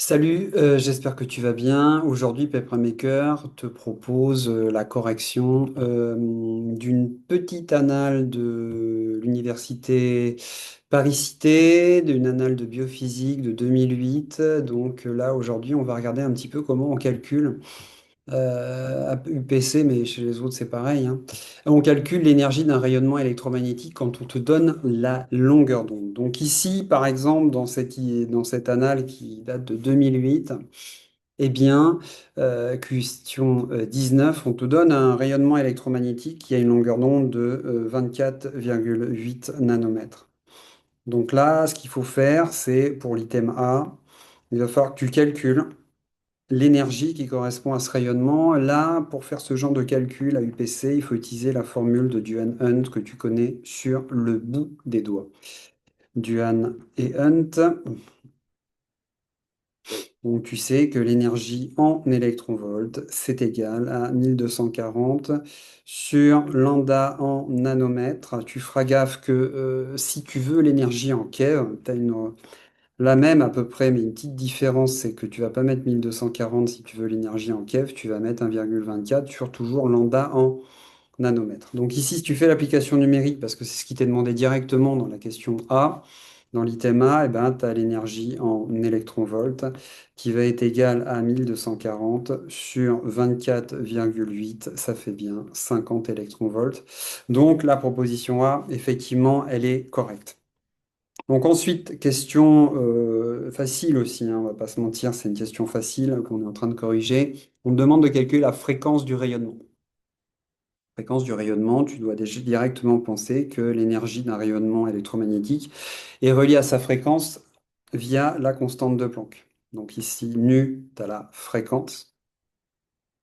Salut, j'espère que tu vas bien. Aujourd'hui, PaperMaker te propose la correction d'une petite annale de l'université Paris-Cité, d'une annale de biophysique de 2008. Donc là, aujourd'hui, on va regarder un petit peu comment on calcule à UPC, mais chez les autres, c'est pareil, hein. On calcule l'énergie d'un rayonnement électromagnétique quand on te donne la longueur d'onde. Donc ici, par exemple, dans cette annale qui date de 2008, eh bien, question 19, on te donne un rayonnement électromagnétique qui a une longueur d'onde de 24,8 nanomètres. Donc là, ce qu'il faut faire, c'est pour l'item A, il va falloir que tu calcules l'énergie qui correspond à ce rayonnement. Là, pour faire ce genre de calcul à UPC, il faut utiliser la formule de Duhan-Hunt que tu connais sur le bout des doigts. Duhan et Hunt. Donc tu sais que l'énergie en électronvolts, c'est égal à 1240 sur lambda en nanomètres. Tu feras gaffe que si tu veux l'énergie en keV, tu as la même à peu près, mais une petite différence, c'est que tu vas pas mettre 1240 si tu veux l'énergie en keV, tu vas mettre 1,24 sur toujours lambda en nanomètres. Donc ici, si tu fais l'application numérique, parce que c'est ce qui t'est demandé directement dans la question A, dans l'item A, eh ben, tu as l'énergie en électronvolts qui va être égale à 1240 sur 24,8, ça fait bien 50 électronvolts. Donc la proposition A, effectivement, elle est correcte. Donc ensuite, question facile aussi, hein, on va pas se mentir, c'est une question facile qu'on est en train de corriger. On te demande de calculer la fréquence du rayonnement. Fréquence du rayonnement, tu dois déjà directement penser que l'énergie d'un rayonnement électromagnétique est reliée à sa fréquence via la constante de Planck. Donc ici, nu, tu as la fréquence.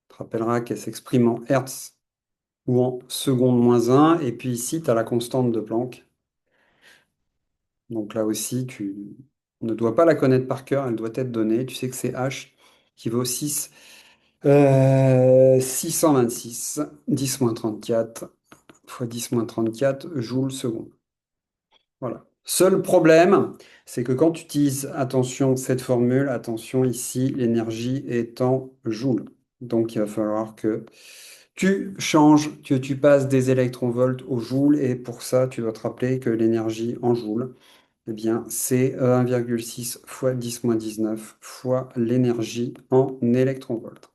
Tu te rappelleras qu'elle s'exprime en hertz ou en seconde moins un. Et puis ici, tu as la constante de Planck. Donc là aussi, tu ne dois pas la connaître par cœur, elle doit être donnée. Tu sais que c'est H qui vaut 626 10-34 fois 10-34 joules seconde. Voilà. Seul problème, c'est que quand tu utilises, attention, cette formule, attention ici, l'énergie est en joules. Donc il va falloir que tu changes, que tu passes des électronvolts aux joules, et pour ça, tu dois te rappeler que l'énergie en joules, eh bien, c'est 1,6 fois 10-19 fois l'énergie en électronvolts.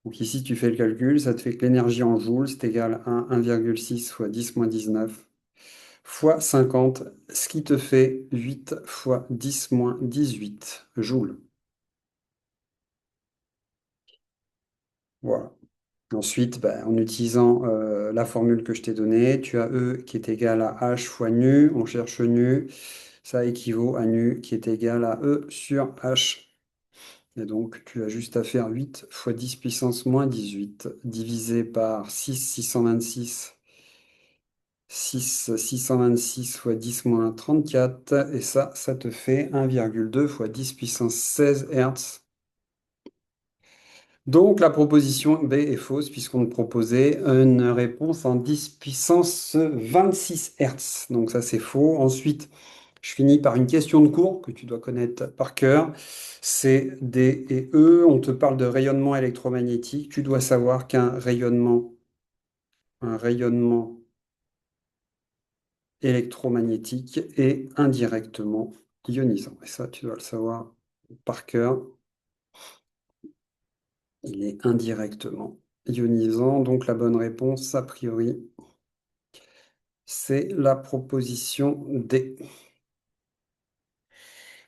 Donc ici, tu fais le calcul, ça te fait que l'énergie en joules, c'est égal à 1,6 fois 10-19 fois 50, ce qui te fait 8 fois 10-18 joules. Voilà. Ensuite, ben, en utilisant la formule que je t'ai donnée, tu as E qui est égal à H fois nu. On cherche nu. Ça équivaut à nu qui est égal à E sur H. Et donc, tu as juste à faire 8 fois 10 puissance moins 18 divisé par 6, 626 fois 10 moins 34. Et ça te fait 1,2 fois 10 puissance 16 Hertz. Donc, la proposition B est fausse puisqu'on te proposait une réponse en 10 puissance 26 Hertz. Donc, ça, c'est faux. Ensuite, je finis par une question de cours que tu dois connaître par cœur. C, D et E. On te parle de rayonnement électromagnétique. Tu dois savoir qu'un rayonnement électromagnétique est indirectement ionisant. Et ça, tu dois le savoir par cœur. Il est indirectement ionisant. Donc la bonne réponse, a priori, c'est la proposition D.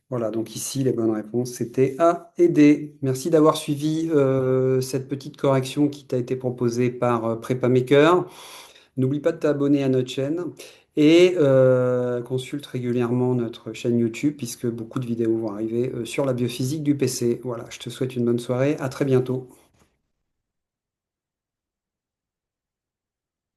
Voilà, donc ici, les bonnes réponses, c'était A et D. Merci d'avoir suivi cette petite correction qui t'a été proposée par PrépaMaker. N'oublie pas de t'abonner à notre chaîne et consulte régulièrement notre chaîne YouTube puisque beaucoup de vidéos vont arriver sur la biophysique du PC. Voilà, je te souhaite une bonne soirée. À très bientôt.